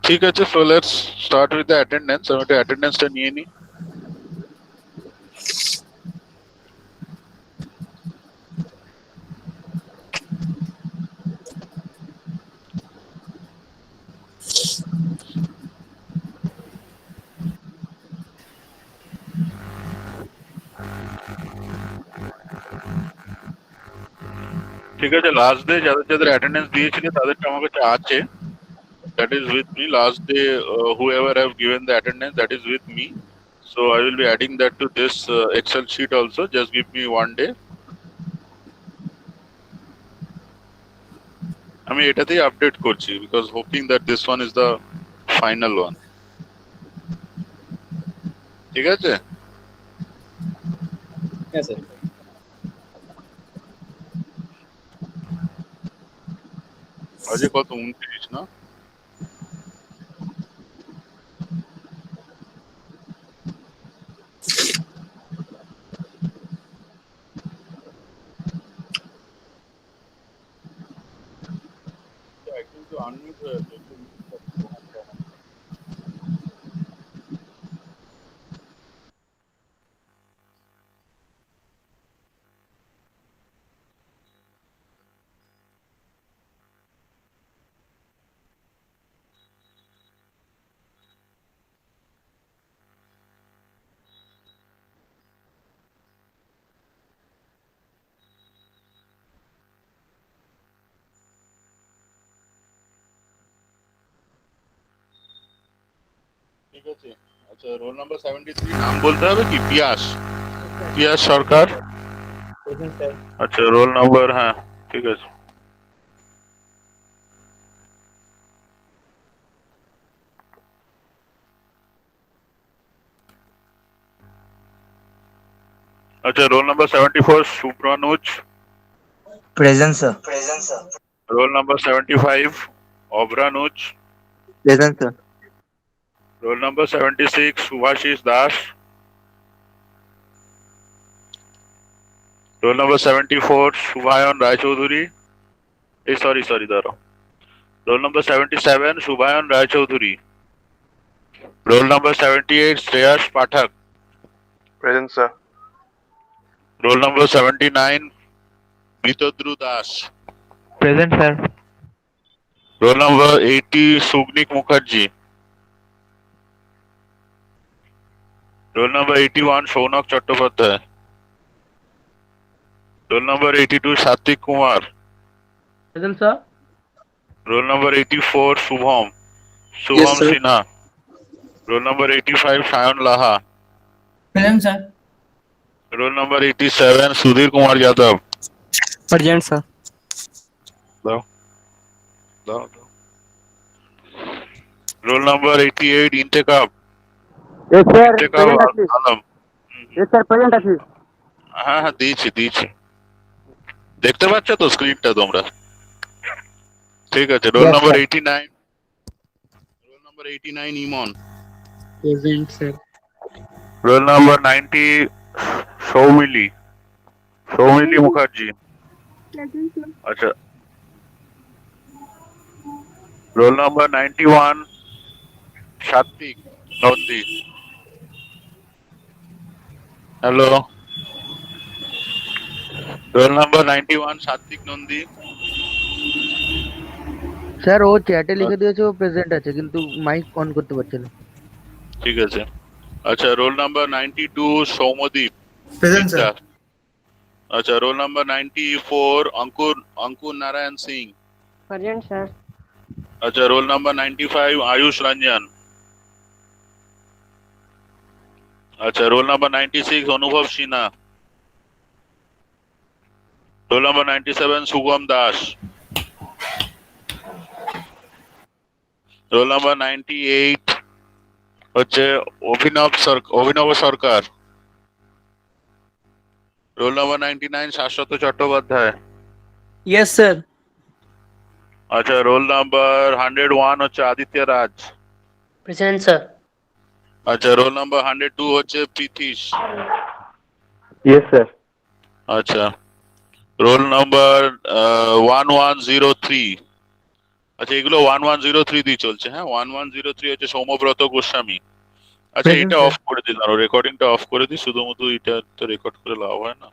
ঠিক আছে, so let's start with the attendance. আমি একটা অ্যাটেন্ডেন্সটা নিয়ে নিই। ঠিক আছে, লাস্ট ডে যাদের অ্যাটেন্ডেন্স দিয়েছিলে তাদেরটা আমার কাছে আছে, that is with me. Last day whoever have given the attendance, that is with me. So I will be adding that to this Excel sheet also. Just give me one day. আমি এটাতেই update করছি, because hoping that this one is the final one. ঠিক আছে? হ্যাঁ sir. আজকে কত, 29 না? কিন্তু unmute হয়ে আছে, একটু mute করো। ঠিক আছে, আচ্ছা, রোল নাম্বার 73, নাম বলতে হবে কি? পিয়াস সরকার। আচ্ছা, রোল নাম্বার, হ্যাঁ ঠিক আছে। আচ্ছা, roll number 74 শুভ্রানুজ। Present, sir. Roll number 75, Obranuj. Present, sir. Roll number 76, Subhashish Das. Roll number 74, Shubhayan Raichaudhuri. Sorry, Daro. Roll number 77, Shubhayan Raichaudhuri. Roll number 78, Shreyash Pathak. Present, sir. Roll number 79, Mitodru Das. Present, sir. Roll number 80, Sugnik Mukherjee. Roll number 81, Shaunak Chattopadhyay. Roll number 82, Satvik Kumar. Present, sir. Roll number 84, Shubham Yes, sir. Sinha. Roll number 85, Sayan Laha. Present, sir. Roll number 87, Sudhir Kumar Yadav. Present, sir. Dao. Roll number 88, Intekab. Yes, sir. Intekab Alam. Yes, sir. Present, sir. হ্যাঁ দিয়েছি দেখতে পাচ্ছ তো স্ক্রিনটা তোমরা? ঠিক আছে। Roll Yes, number sir. 89, Imon. Present, sir. Roll number 90, Soumili Mukherjee. আচ্ছা। Roll number 91, Satwik Nandi. Hello. Roll number 91, Satwik Nandi. Sir ও চ্যাটে লিখে দিয়েছে ও প্রেজেন্ট আছে কিন্তু মাইক অন করতে পারছে না। ঠিক আছে। আচ্ছা, roll number 92, Soumadip. Present, sir. আচ্ছা, রোল নাম্বার 94, অঙ্কুর নারায়ণ সিং। Present, sir. আচ্ছা, রোল নাম্বার 95, আয়ুষ রঞ্জন। আচ্ছা, রোল নাম্বার 96, অনুভব সিনহা। রোল নাম্বার 97, সুগম দাস। রোল নাম্বার 98 হচ্ছে Abhinav Sarkar. Roll number 99, Shashwat Chattopadhyay. Yes sir. আচ্ছা, রোল নাম্বার 101 হচ্ছে আদিত্য রাজ। Present, sir. আচ্ছা, রোল নাম্বার 102 হচ্ছে প্রীতিশ। Yes, sir. আচ্ছা, রোল নাম্বার 1103। আচ্ছা, এগুলো 1103 দিয়ে চলছে। হ্যাঁ, 1103 হচ্ছে সৌম্যব্রত গোস্বামী। আচ্ছা, Present, এটা sir. অফ করে দিন, আর রেকর্ডিংটা অফ করে দিই, শুধুমাত্র এটা তো রেকর্ড করে লাভ হয় না।